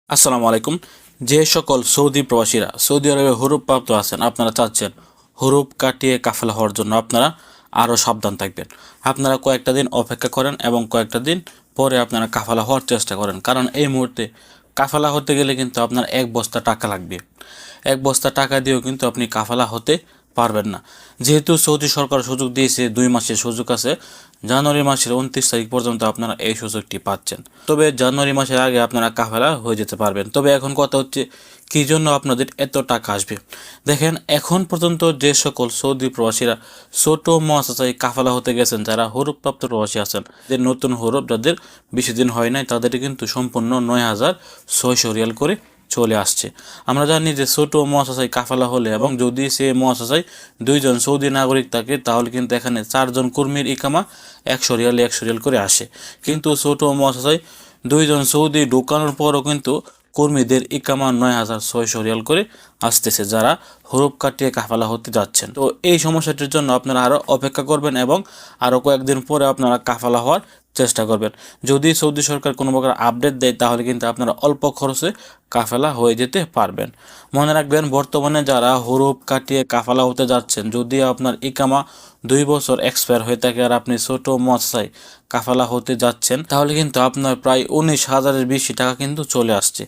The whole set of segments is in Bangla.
আসসালামু আলাইকুম। যে সকল সৌদি প্রবাসীরা সৌদি আরবে হরুপ প্রাপ্ত আছেন, আপনারা চাচ্ছেন হরুপ কাটিয়ে কাফেলা হওয়ার জন্য, আপনারা আরও সাবধান থাকবেন। আপনারা কয়েকটা দিন অপেক্ষা করেন এবং কয়েকটা দিন পরে আপনারা কাফেলা হওয়ার চেষ্টা করেন, কারণ এই মুহূর্তে কাফেলা হতে গেলে কিন্তু আপনার এক বস্তা টাকা লাগবে। এক বস্তা টাকা দিয়েও কিন্তু আপনি কাফেলা হতে পারবেন না। যেহেতু সৌদি সরকার সুযোগ দিয়েছে, 2 মাসের সুযোগ আছে, জানুয়ারি মাসের 29 তারিখ পর্যন্ত আপনারা এই সুযোগটি পাচ্ছেন। তবে জানুয়ারি মাসের আগে আপনারা কাফেলা হয়ে যেতে পারবেন। তবে এখন কথা হচ্ছে কী জন্য আপনাদের এত টাকা আসবে। দেখেন, এখন পর্যন্ত যে সকল সৌদি প্রবাসীরা ছোট মহাশাসায় কাফেলা হতে গেছেন, যারা হরুপপ্রাপ্ত প্রবাসী আছেন, যে নতুন হরুপ যাদের বেশি দিন হয় নাই, তাদের কিন্তু সম্পূর্ণ 9,600 রিয়াল করে চলে আসছে। আমরা জানি যে ছোট মহাশাসায় কাফেলা হলে এবং যদি সে মহাশাসায় 2জন সৌদি নাগরিক থাকে, তাহলে কিন্তু এখানে 4জন কর্মীর ইকামা 100 রিয়াল করে আসে। কিন্তু ছোট মহাশাসায় 2জন সৌদি ঢোকানোর পরও কিন্তু কর্মীদের ইকামা 9,600 রিয়াল করে আসতেছে, যারা হরুপ কাটিয়ে কাফেলা হতে যাচ্ছেন। তো এই সমস্যাটির জন্য আপনারা আরও অপেক্ষা করবেন এবং আরও কয়েকদিন পরে আপনারা কাফেলা হওয়ার চেষ্টা করবেন। যদি সৌদি সরকার কোনো প্রকার আপডেট দেয়, তাহলে কিন্তু আপনারা অল্প খরচে কাফেলা হয়ে যেতে পারবেন। মনে রাখবেন, বর্তমানে যারা হরুপ কাটিয়ে কাফেলা হতে যাচ্ছেন, যদি আপনার ইকামা 2 বছর এক্সপায়ার হয়ে থাকে আর আপনি ছোট মশাই কাফেলা হতে যাচ্ছেন, তাহলে কিন্তু আপনার প্রায় 19,000-এর বেশি টাকা কিন্তু চলে আসছে।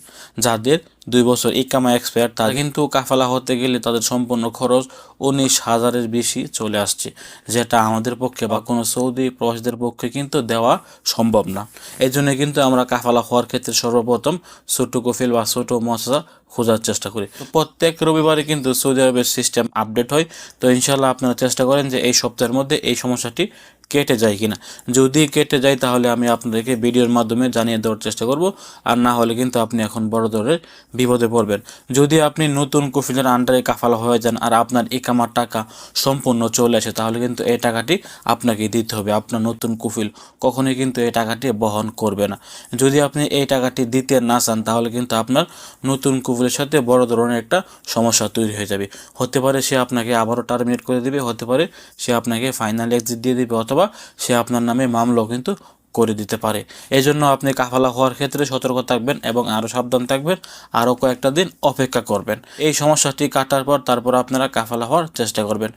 যাদের 2 বছর ইকামা এক্সপায়ার, তারা কিন্তু কাফেলা হতে গেলে তাদের সম্পূর্ণ খরচ 19,000-এর বেশি চলে আসছে, যেটা আমাদের পক্ষে বা কোনো সৌদি প্রবাসীদের পক্ষে কিন্তু দেওয়া সম্ভব না। এই জন্য কিন্তু আমরা কাফেলা হওয়ার ক্ষেত্রে সর্বপ্রথম ছোট কফিল বা ছোট মশা খোঁজার চেষ্টা করি। তো প্রত্যেক রবিবারে কিন্তু সৌদি আরবের সিস্টেম আপডেট হয়। তো ইনশাল্লাহ আপনারা চেষ্টা করেন যে এই সপ্তাহের মধ্যে এই সমস্যাটি কেটে যায় কিনা। যদি কেটে যায়, তাহলে আমি আপনাদেরকে ভিডিওর মাধ্যমে জানিয়ে দেওয়ার চেষ্টা করব, আর না হলে কিন্তু আপনি এখন বড় ধরনের বিপদে পড়বেন। যদি আপনি নতুন কফিলের আন্ডারে কাফালা হয়ে যান আর আপনার ইকামার টাকা সম্পূর্ণ চলে আসে, তাহলে কিন্তু এই টাকাটি আপনাকে দিতে হবে। আপনার নতুন কফিল কখনোই কিন্তু এই টাকাটি বহন করবে না। যদি আপনি এই টাকাটি দিতে না চান, তাহলে কিন্তু আপনার নতুন কফিলের সাথে বড় ধরনের একটা সমস্যা তৈরি হয়ে যাবে। হতে পারে সে আপনাকে আবারও টার্মিনেট করে দিবে, হতে পারে সে আপনাকে ফাইনাল এক্সিট দিয়ে দিবে, অথবা সে আপনার নামে মামলাও কিন্তু করে দিতে পারে। এই জন্য আপনি কাফালা হওয়ার ক্ষেত্রে সতর্ক থাকবেন এবং আরও সাবধান থাকবেন, আরও কয়েকটা দিন অপেক্ষা করবেন। এই সমস্যাটি কাটার পর তারপর আপনারা কাফালা হওয়ার চেষ্টা করবেন।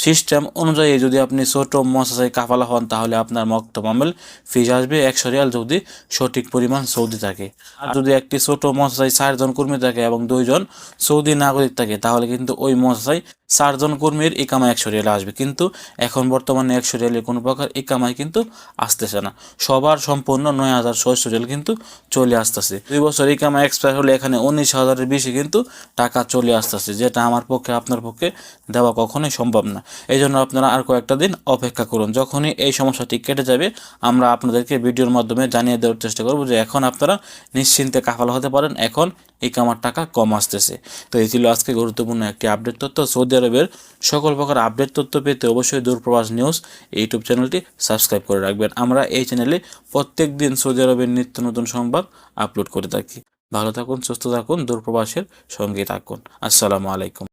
সিস্টেম অনুযায়ী যদি আপনি ছোট মশাই কাফালা হন, তাহলে আপনার মক্তব আমল ফিজ আসবে 100 রিয়াল, যদি সঠিক পরিমাণ সৌদি থাকে। আর যদি একটি ছোট মশাই 4জন কর্মী থাকে এবং 2জন সৌদি নাগরিক থাকে, তাহলে কিন্তু ওই মশাই 4জন কর্মীর ইকামা 100 রিয়াল আসবে। কিন্তু এখন বর্তমানে 100 রিয়ালের কোনো প্রকার ইকামাই কিন্তু আসতেছে না। সবার সম্পূর্ণ 9,600 রিয়াল কিন্তু চলে আসতেছে। 2 বছর ইকামা এক্সপায়ার হলে এখানে 19,000-এর বেশি কিন্তু টাকা চলে আসতেছে, যেটা আমার পক্ষে আপনার পক্ষে দেওয়া কখনোই সম্ভব না। এই জন্য আপনারা আর কয়েকটা দিন অপেক্ষা করুন। যখনই এই সমস্যাটি কেটে যাবে, আমরা আপনাদেরকে ভিডিওর মাধ্যমে জানিয়ে দেওয়ার চেষ্টা করব যে এখন আপনারা নিশ্চিন্তে কাফালা হতে পারেন, এখন ইকামার টাকা কম আসতেছে। তো এই ছিল আজকে গুরুত্বপূর্ণ একটি আপডেট তথ্য। সৌদি আরবের সকল প্রকার আপডেট তথ্য পেতে অবশ্যই দূরপ্রবাস নিউজ ইউটিউব চ্যানেলটি সাবস্ক্রাইব করে রাখবেন। আমরা এই চ্যানেলে প্রত্যেক দিন সৌদি আরবের নিত্য নতুন সংবাদ আপলোড করে থাকি। ভালো থাকুন, সুস্থ থাকুন, দূরপ্রবাসের সঙ্গে থাকুন। আসসালামু আলাইকুম।